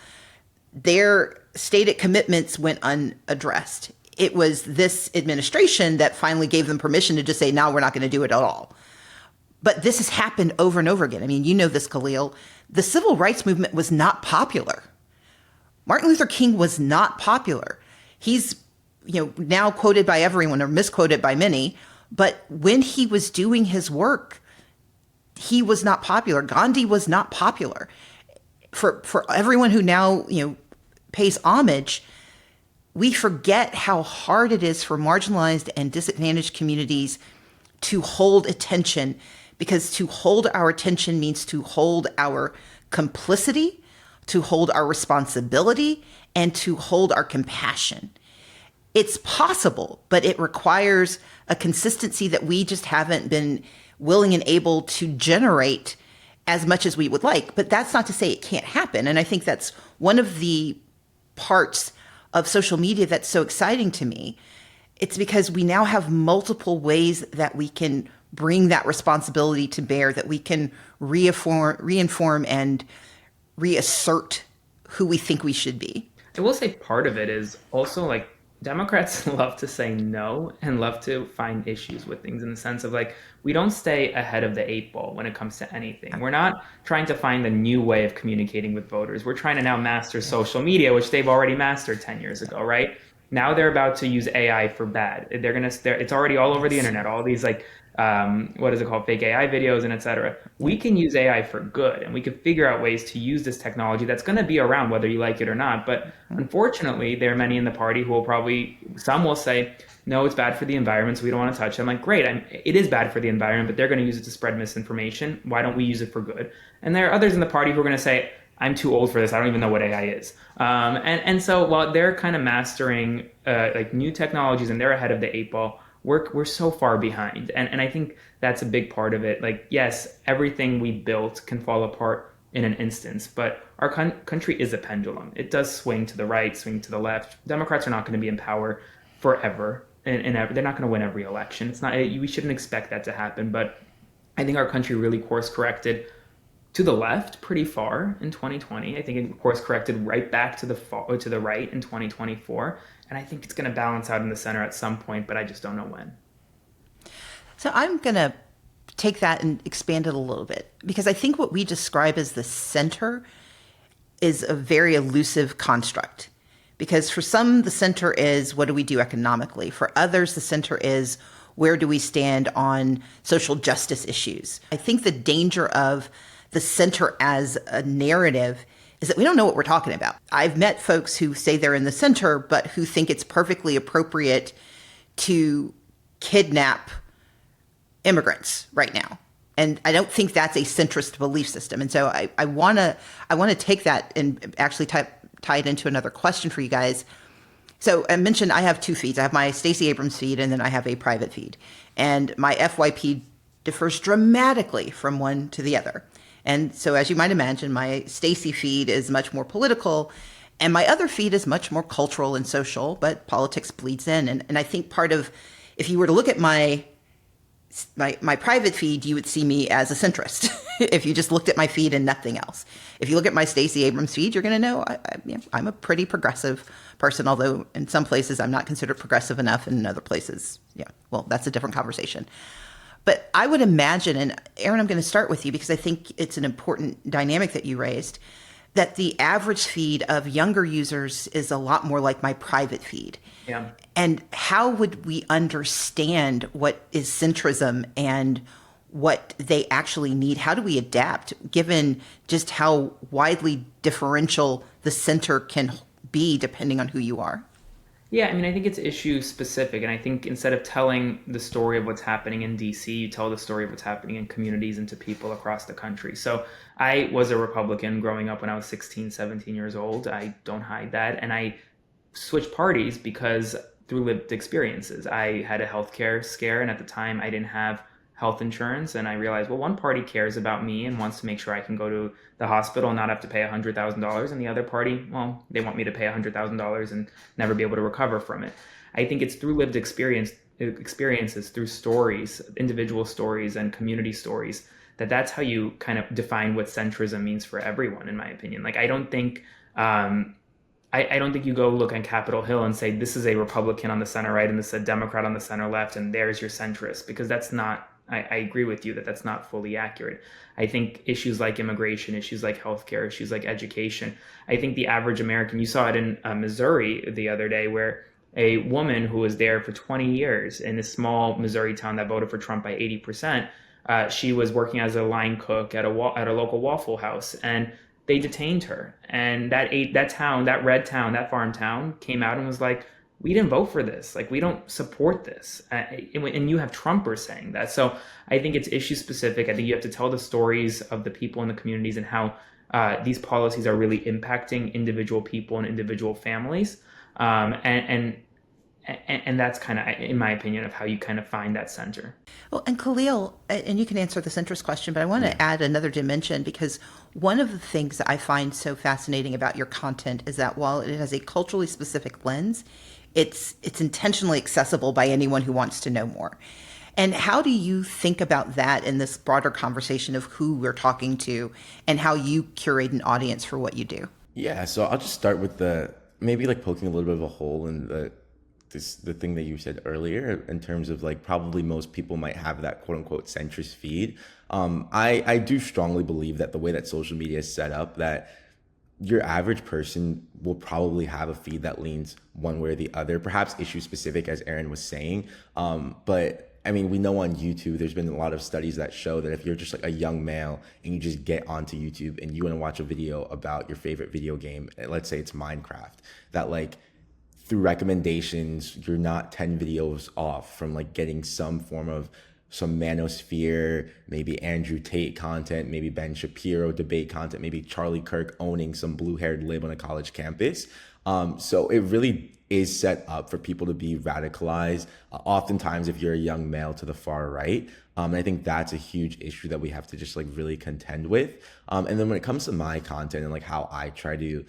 their stated commitments went unaddressed. It was this administration that finally gave them permission to just say, no, we're not going to do it at all. But this has happened over and over again. I mean, you know this, Kahlil. The civil rights movement was not popular. Martin Luther King was not popular. He's, now quoted by everyone or misquoted by many, but when he was doing his work, he was not popular. Gandhi was not popular. For everyone who now, pays homage, we forget how hard it is for marginalized and disadvantaged communities to hold attention, because to hold our attention means to hold our complicity, to hold our responsibility, and to hold our compassion. It's possible, but it requires a consistency that we just haven't been willing and able to generate as much as we would like. But that's not to say it can't happen. And I think that's one of the parts of social media that's so exciting to me. It's because we now have multiple ways that we can bring that responsibility to bear, that we can reinform and reassert who we think we should be. I will say part of it is also like Democrats love to say no and love to find issues with things, in the sense of like, we don't stay ahead of the 8 ball when it comes to anything. We're not trying to find a new way of communicating with voters. We're trying to now master social media, which they've already mastered 10 years ago, right? Now they're about to use AI for bad. It's already all over the internet, all these like, what is it called? Fake AI videos and et cetera. We can use AI for good, and we can figure out ways to use this technology that's going to be around whether you like it or not. But unfortunately, there are many in the party who will some will say, no, it's bad for the environment, so we don't want to touch it. I'm like, great, it is bad for the environment, but they're going to use it to spread misinformation. Why don't we use it for good? And there are others in the party who are going to say, I'm too old for this. I don't even know what AI is. And so while they're kind of mastering like new technologies and they're ahead of the 8 ball, we're so far behind. And I think that's a big part of it. Like, yes, everything we built can fall apart in an instance, but our country is a pendulum. It does swing to the right, swing to the left. Democrats are not going to be in power forever. And they're not going to win every election. We shouldn't expect that to happen. But I think our country really course corrected to the left pretty far in 2020. I think it course corrected right back to the right in 2024. And I think it's going to balance out in the center at some point, but I just don't know when. So I'm going to take that and expand it a little bit, because I think what we describe as the center is a very elusive construct. Because for some, the center is, what do we do economically? For others, the center is, where do we stand on social justice issues? I think the danger of the center as a narrative is that we don't know what we're talking about. I've met folks who say they're in the center, but who think it's perfectly appropriate to kidnap immigrants right now. And I don't think that's a centrist belief system. And so I want to take that and actually tie it into another question for you guys. So I mentioned I have 2 feeds. I have my Stacey Abrams feed, and then I have a private feed. And my FYP differs dramatically from one to the other. And so, as you might imagine, my Stacey feed is much more political, and my other feed is much more cultural and social, but politics bleeds in. And I think part of, if you were to look at my private feed, you would see me as a centrist if you just looked at my feed and nothing else. If you look at my Stacey Abrams feed, you're going to know I'm a pretty progressive person, although in some places I'm not considered progressive enough, and in other places, well, that's a different conversation. But I would imagine, and Aaron, I'm going to start with you because I think it's an important dynamic that you raised, that the average feed of younger users is a lot more like my private feed. Yeah. And how would we understand what is centrism and what they actually need? How do we adapt given just how widely differential the center can be depending on who you are? Yeah, I mean, I think it's issue specific. And I think instead of telling the story of what's happening in DC, you tell the story of what's happening in communities and to people across the country. So I was a Republican growing up when I was 16, 17 years old. I don't hide that. And I switched parties because through lived experiences. I had a healthcare scare, and at the time I didn't have health insurance. And I realized, well, one party cares about me and wants to make sure I can go to the hospital and not have to pay $100,000. And the other party, well, they want me to pay $100,000 and never be able to recover from it. I think it's through lived experiences, through stories, individual stories and community stories, that's how you kind of define what centrism means for everyone, in my opinion. Like, I don't think you go look on Capitol Hill and say, this is a Republican on the center right and this is a Democrat on the center left and there's your centrist, because that's not, I agree with you that that's not fully accurate. I think issues like immigration, issues like healthcare, issues like education, I think the average American, you saw it in Missouri the other day, where a woman who was there for 20 years in a small Missouri town that voted for Trump by 80%, she was working as a line cook at a local Waffle House, and they detained her. And that red town, that farm town came out and was like, we didn't vote for this. Like, we don't support this. And you have Trumpers saying that. So I think it's issue specific. I think you have to tell the stories of the people in the communities and how these policies are really impacting individual people and individual families. And that's kind of, in my opinion, of how you kind of find that center. Well, and Kahlil, and you can answer the centrist question, but I want to add another dimension, because one of the things that I find so fascinating about your content is that while it has a culturally specific lens, it's intentionally accessible by anyone who wants to know more. And how do you think about that in this broader conversation of who we're talking to and how you curate an audience for what you do? Yeah, so I'll just start with maybe like poking a little bit of a hole in the thing that you said earlier, in terms of like probably most people might have that quote unquote centrist feed. I do strongly believe that the way that social media is set up, that your average person will probably have a feed that leans one way or the other, perhaps issue specific, as Aaron was saying. But I mean, we know on YouTube, there's been a lot of studies that show that if you're just like a young male and you just get onto YouTube and you want to watch a video about your favorite video game, let's say it's Minecraft, that like through recommendations, you're not 10 videos off from like getting some form of some manosphere, maybe Andrew Tate content, maybe Ben Shapiro debate content, maybe Charlie Kirk owning some blue-haired lib on a college campus. So it really is set up for people to be radicalized, oftentimes if you're a young male to the far right. And I think that's a huge issue that we have to just like really contend with. And then when it comes to my content and like how I try to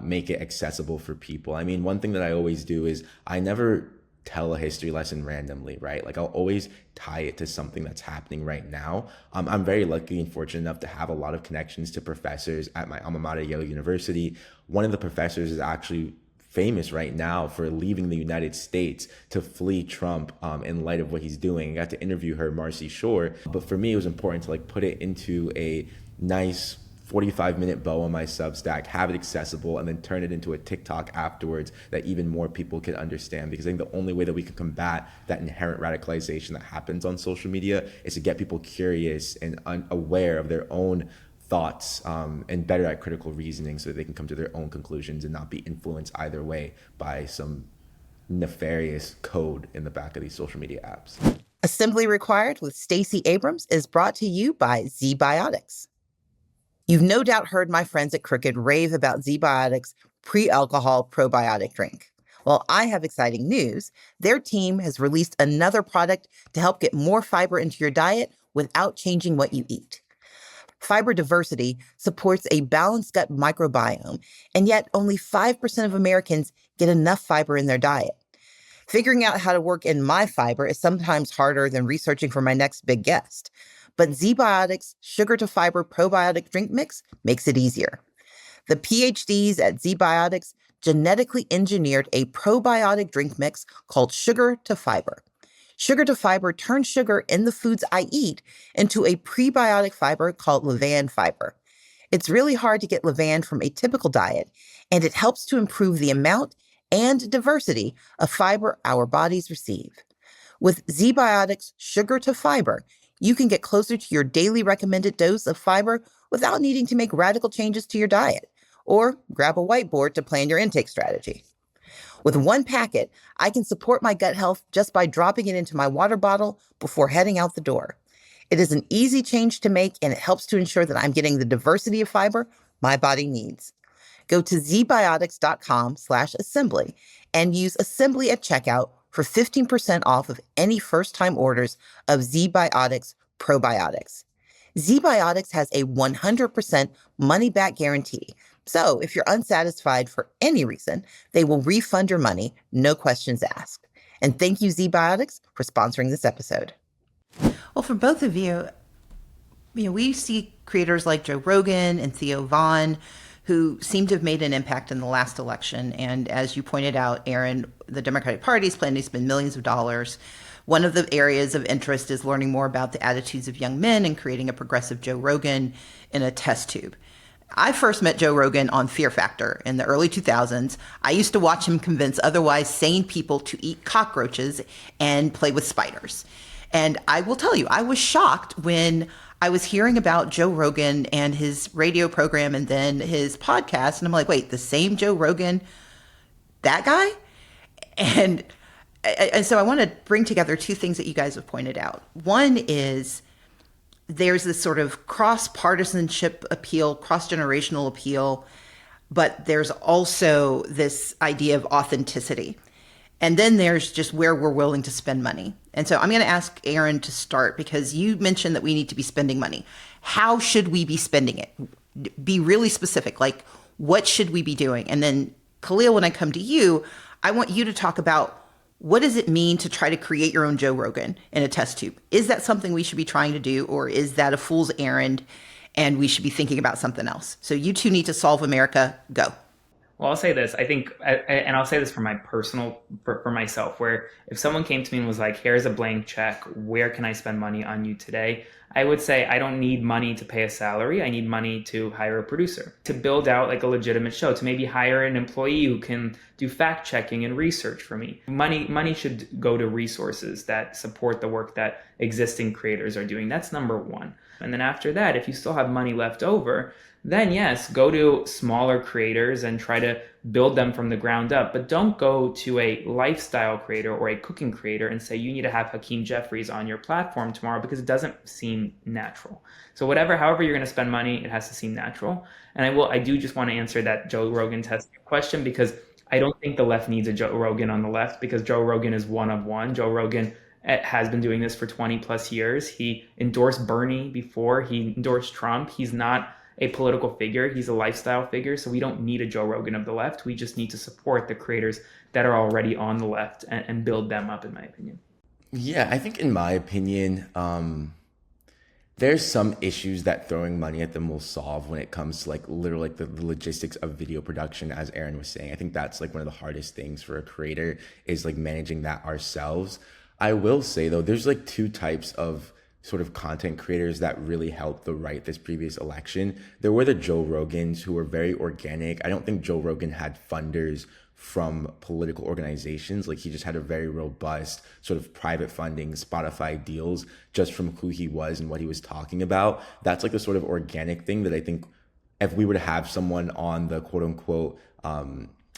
make it accessible for people, I mean, one thing that I always do is I never tell a history lesson randomly, right? Like I'll always tie it to something that's happening right now. I'm very lucky and fortunate enough to have a lot of connections to professors at my alma mater, Yale University. One of the professors is actually famous right now for leaving the United States to flee Trump in light of what he's doing. I got to interview her, Marcy Shore. But for me, it was important to like put it into a nice 45-minute bow on my Substack, have it accessible, and then turn it into a TikTok afterwards that even more people can understand. Because I think the only way that we can combat that inherent radicalization that happens on social media is to get people curious and aware of their own thoughts and better at critical reasoning so that they can come to their own conclusions and not be influenced either way by some nefarious code in the back of these social media apps. Assembly Required with Stacey Abrams is brought to you by ZBiotics. You've no doubt heard my friends at Crooked rave about ZBiotics' pre-alcohol probiotic drink. Well, I have exciting news. Their team has released another product to help get more fiber into your diet without changing what you eat. Fiber diversity supports a balanced gut microbiome, and yet only 5% of Americans get enough fiber in their diet. Figuring out how to work in my fiber is sometimes harder than researching for my next big guest. But ZBiotics' Sugar to Fiber Probiotic Drink Mix makes it easier. The PhDs at ZBiotics genetically engineered a probiotic drink mix called Sugar to Fiber. Sugar to Fiber turns sugar in the foods I eat into a prebiotic fiber called Levain fiber. It's really hard to get Levain from a typical diet, and it helps to improve the amount and diversity of fiber our bodies receive. With ZBiotics Sugar to Fiber, you can get closer to your daily recommended dose of fiber without needing to make radical changes to your diet or grab a whiteboard to plan your intake strategy. With one packet, I can support my gut health just by dropping it into my water bottle before heading out the door. It is an easy change to make, and it helps to ensure that I'm getting the diversity of fiber my body needs. Go to zbiotics.com/assembly and use assembly at checkout for 15% off of any first-time orders of ZBiotics probiotics. ZBiotics has a 100% money-back guarantee. So if you're unsatisfied for any reason, they will refund your money, no questions asked. And thank you, ZBiotics, for sponsoring this episode. Well, for both of you, we see creators like Joe Rogan and Theo Von who seem to have made an impact in the last election. And as you pointed out, Aaron, the Democratic Party is planning to spend millions of dollars. One of the areas of interest is learning more about the attitudes of young men and creating a progressive Joe Rogan in a test tube. I first met Joe Rogan on Fear Factor in the early 2000s. I used to watch him convince otherwise sane people to eat cockroaches and play with spiders. And I will tell you, I was shocked when I was hearing about Joe Rogan and his radio program and then his podcast. And I'm like, wait, the same Joe Rogan, that guy? And so I want to bring together two things that you guys have pointed out. One is there's this sort of cross-partisanship appeal, cross-generational appeal, but there's also this idea of authenticity. And then there's just where we're willing to spend money. And so I'm going to ask Aaron to start because you mentioned that we need to be spending money. How should we be spending it? Be really specific. Like, what should we be doing? And then, Kahlil, when I come to you, I want you to talk about what does it mean to try to create your own Joe Rogan in a test tube? Is that something we should be trying to do, or is that a fool's errand and we should be thinking about something else? So you two need to solve America. Go. Well, I'll say this. I think, and I'll say this for my for myself, where if someone came to me and was like, here's a blank check, where can I spend money on you today? I would say, I don't need money to pay a salary. I need money to hire a producer, to build out like a legitimate show, to maybe hire an employee who can do fact checking and research for me. Money should go to resources that support the work that existing creators are doing. That's number one. And then after that, if you still have money left over, then yes, go to smaller creators and try to build them from the ground up. But don't go to a lifestyle creator or a cooking creator and say you need to have Hakeem Jeffries on your platform tomorrow, because it doesn't seem natural. So however you're going to spend money, it has to seem natural. And I do just want to answer that Joe Rogan test question, because I don't think the left needs a Joe Rogan on the left, because Joe Rogan is one of one. Joe Rogan has been doing this for 20 plus years. He endorsed Bernie before he endorsed Trump. He's not a political figure. He's a lifestyle figure. So we don't need a Joe Rogan of the left. We just need to support the creators that are already on the left and build them up, in my opinion. Yeah, I think in my opinion, there's some issues that throwing money at them will solve when it comes to like literally like the logistics of video production, as Aaron was saying. I think that's like one of the hardest things for a creator is like managing that ourselves. I will say though, there's like two types of sort of content creators that really helped the right this previous election. There were the Joe Rogans who were very organic. I don't think Joe Rogan had funders from political organizations. Like he just had a very robust sort of private funding, Spotify deals just from who he was and what he was talking about. That's like the sort of organic thing that I think if we were to have someone on the quote unquote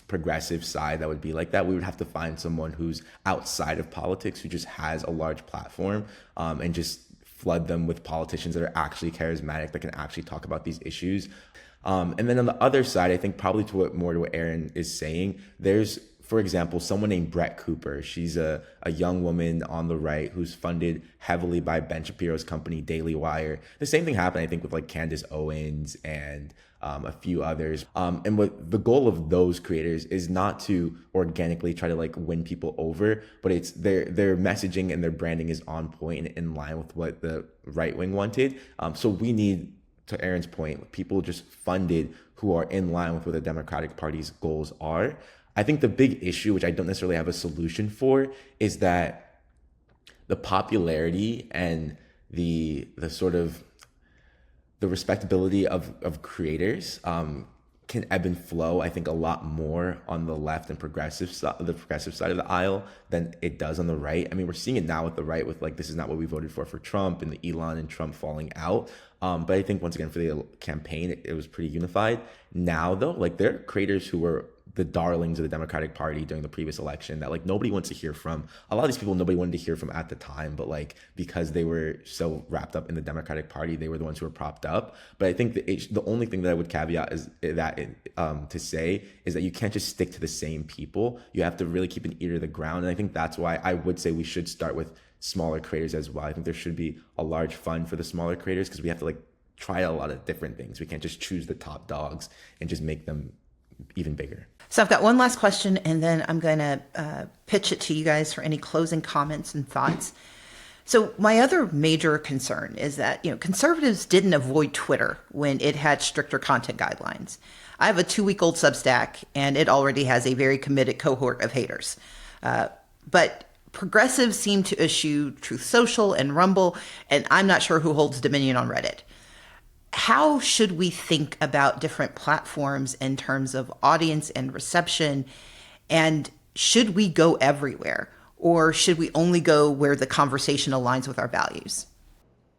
progressive side that would be like that, we would have to find someone who's outside of politics, who just has a large platform and just flood them with politicians that are actually charismatic, that can actually talk about these issues. And then on the other side, I think probably to what Aaron is saying, there's, for example, someone named Brett Cooper. She's a young woman on the right who's funded heavily by Ben Shapiro's company, Daily Wire. The same thing happened, I think, with like Candace Owens and a few others. And what the goal of those creators is not to organically try to like win people over, but it's their messaging and their branding is on point and in line with what the right wing wanted. So we need, to Aaron's point, people just funded who are in line with what the Democratic Party's goals are. I think the big issue, which I don't necessarily have a solution for, is that the popularity and the sort of the respectability of creators can ebb and flow, I think, a lot more on the left and the progressive side of the aisle than it does on the right. I mean, we're seeing it now with the right, with like, this is not what we voted for Trump, and the Elon and Trump falling out. But I think once again, for the campaign, it was pretty unified. Now though, like, there are creators who were the darlings of the Democratic Party during the previous election that like nobody wants to hear from. A lot of these people nobody wanted to hear from at the time, but like because they were so wrapped up in the Democratic Party, they were the ones who were propped up. But I think the only thing that I would caveat is that to say is that you can't just stick to the same people. You have to really keep an ear to the ground. And I think that's why I would say we should start with smaller creators as well. I think there should be a large fund for the smaller creators because we have to like try a lot of different things. We can't just choose the top dogs and just make them even bigger. So I've got one last question, and then I'm going to pitch it to you guys for any closing comments and thoughts. So my other major concern is that, conservatives didn't avoid Twitter when it had stricter content guidelines. I have a 2-week-old Substack, and it already has a very committed cohort of haters. But progressives seem to eschew Truth Social and Rumble, and I'm not sure who holds dominion on Reddit. How should we think about different platforms in terms of audience and reception? And should we go everywhere? Or should we only go where the conversation aligns with our values?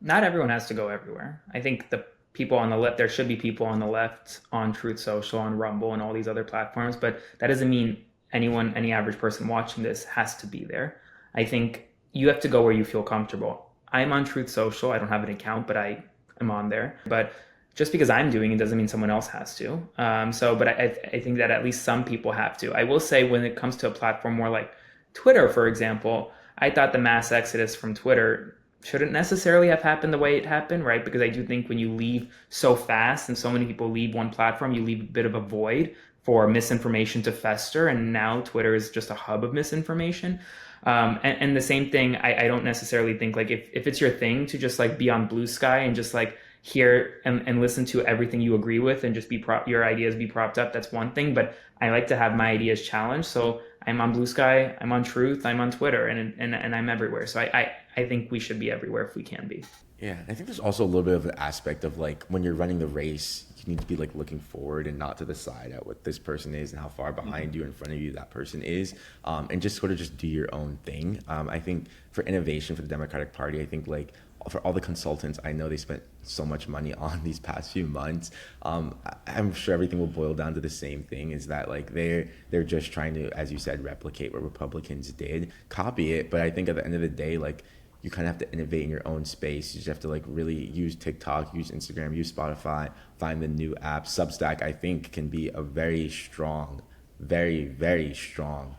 Not everyone has to go everywhere. I think the people on the left, there should be people on the left on Truth Social, on Rumble, and all these other platforms, but that doesn't mean any average person watching this has to be there. I think you have to go where you feel comfortable. I'm on Truth Social. I don't have an account, but I'm on there. But just because I'm doing it doesn't mean someone else has to. But I think that at least some people have to. I will say when it comes to a platform more like Twitter, for example, I thought the mass exodus from Twitter shouldn't necessarily have happened the way it happened, right? Because I do think when you leave so fast and so many people leave one platform, you leave a bit of a void for misinformation to fester. And now Twitter is just a hub of misinformation. And the same thing, I don't necessarily think like if it's your thing to just like be on Blue Sky and just like hear and listen to everything you agree with and just your ideas be propped up, that's one thing. But I like to have my ideas challenged. So I'm on Blue Sky, I'm on Truth, I'm on Twitter, and I'm everywhere. So I think we should be everywhere if we can be. Yeah, I think there's also a little bit of an aspect of like when you're running the race, you need to be like looking forward and not to the side at what this person is and how far behind you, in front of you that person is, and just sort of just do your own thing. I think for innovation for the Democratic Party, I think like for all the consultants, I know they spent so much money on these past few months. I'm sure everything will boil down to the same thing, is that like they're just trying to, as you said, replicate what Republicans did, copy it. But I think at the end of the day, like you kind of have to innovate in your own space. You just have to like really use TikTok, use Instagram, use Spotify, find the new apps. Substack, I think, can be a very strong, very, very strong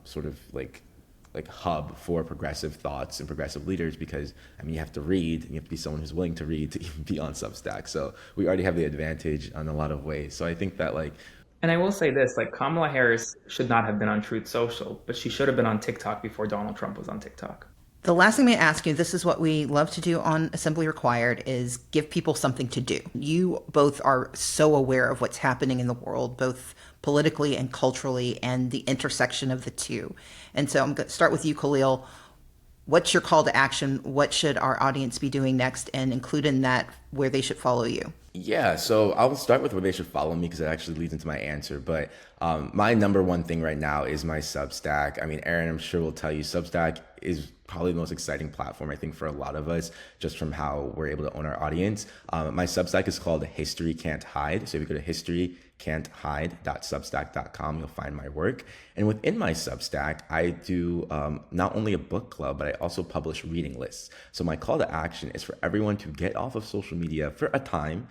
sort of like hub for progressive thoughts and progressive leaders, because I mean you have to read and you have to be someone who's willing to read to even be on Substack. So we already have the advantage in a lot of ways. So I think that like, and I will say this, like Kamala Harris should not have been on Truth Social, but she should have been on TikTok before Donald Trump was on TikTok. The last thing I'm going to ask you, this is what we love to do on Assembly Required, is give people something to do. You both are so aware of what's happening in the world, both politically and culturally, and the intersection of the two. And so I'm going to start with you, Kahlil. What's your call to action? What should our audience be doing next, and include in that where they should follow you? Yeah, so I'll start with where they should follow me because it actually leads into my answer. But my number one thing right now is my Substack. I mean, Aaron, I'm sure will tell you Substack is probably the most exciting platform, I think, for a lot of us, just from how we're able to own our audience. My Substack is called History Can't Hide. So if you go to historycan'thide.substack.com, you'll find my work. And within my Substack, I do not only a book club, but I also publish reading lists. So my call to action is for everyone to get off of social media for a time,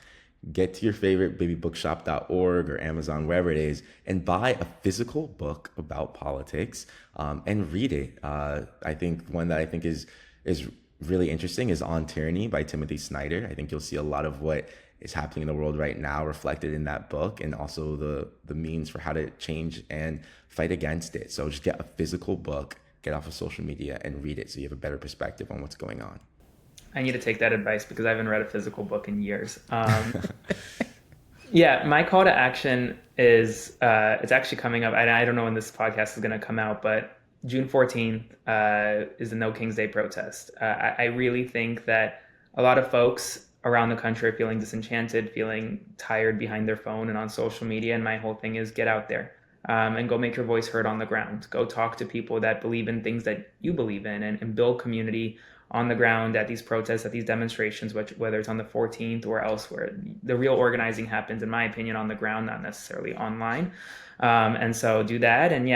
get to your favorite babybookshop.org or Amazon, wherever it is, and buy a physical book about politics and read it. I think one that I think is really interesting is On Tyranny by Timothy Snyder. I think you'll see a lot of what is happening in the world right now reflected in that book, and also the means for how to change and fight against it. So just get a physical book, get off of social media, and read it so you have a better perspective on what's going on. I need to take that advice because I haven't read a physical book in years. Yeah, my call to action is, it's actually coming up. I don't know when this podcast is going to come out, but June 14th is the No King's Day protest. I really think that a lot of folks around the country are feeling disenchanted, feeling tired behind their phone and on social media. And my whole thing is get out there and go make your voice heard on the ground. Go talk to people that believe in things that you believe in, and build community on the ground at these protests, at these demonstrations, whether it's on the 14th or elsewhere. The real organizing happens, in my opinion, on the ground, not necessarily online. And so do that. And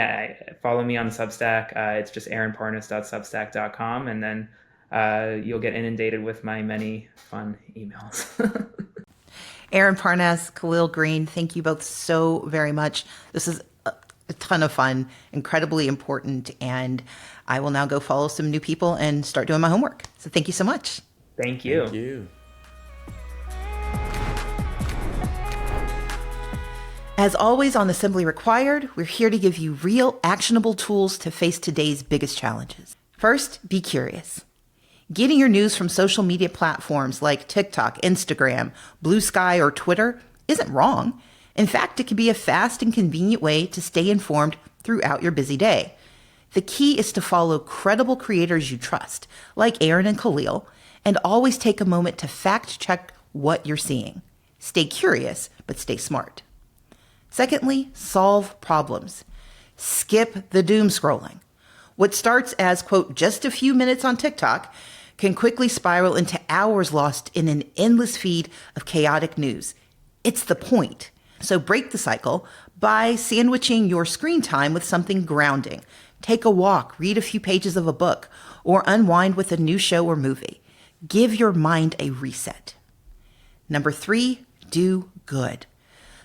follow me on Substack. It's just aaronparnas.substack.com. And then you'll get inundated with my many fun emails. Aaron Parnas, Kahlil Greene, thank you both so very much. This is a ton of fun, incredibly important, and I will now go follow some new people and start doing my homework. So thank you so much. Thank you. Thank you. As always on Assembly Required, we're here to give you real, actionable tools to face today's biggest challenges. First, be curious. Getting your news from social media platforms like TikTok, Instagram, Blue Sky, or Twitter isn't wrong. In fact, it can be a fast and convenient way to stay informed throughout your busy day. The key is to follow credible creators you trust, like Aaron and Kahlil, and always take a moment to fact-check what you're seeing. Stay curious, but stay smart. Secondly, solve problems. Skip the doom scrolling. What starts as, quote, just a few minutes on TikTok can quickly spiral into hours lost in an endless feed of chaotic news. It's the point. So break the cycle by sandwiching your screen time with something grounding. Take a walk, read a few pages of a book, or unwind with a new show or movie. Give your mind a reset. Number 3, do good.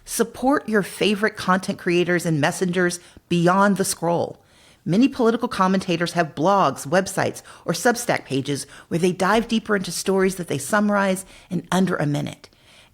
Support your favorite content creators and messengers beyond the scroll. Many political commentators have blogs, websites, or Substack pages where they dive deeper into stories that they summarize in under a minute.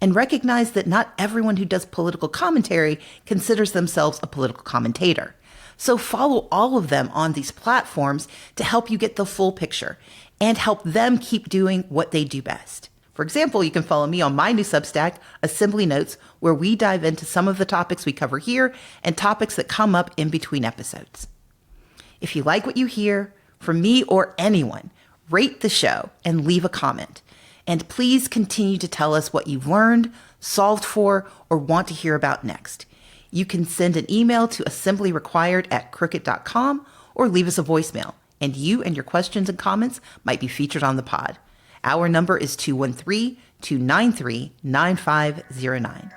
And recognize that not everyone who does political commentary considers themselves a political commentator. So follow all of them on these platforms to help you get the full picture and help them keep doing what they do best. For example, you can follow me on my new Substack, Assembly Notes, where we dive into some of the topics we cover here and topics that come up in between episodes. If you like what you hear from me or anyone, rate the show and leave a comment. And please continue to tell us what you've learned, solved for, or want to hear about next. You can send an email to assemblyrequired@crooked.com or leave us a voicemail, and you and your questions and comments might be featured on the pod. Our number is 213-293-9509.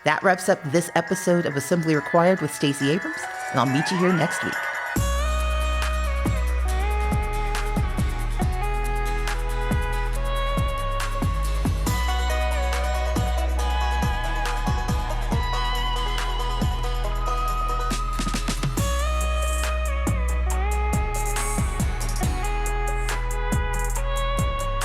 That wraps up this episode of Assembly Required with Stacey Abrams, and I'll meet you here next week.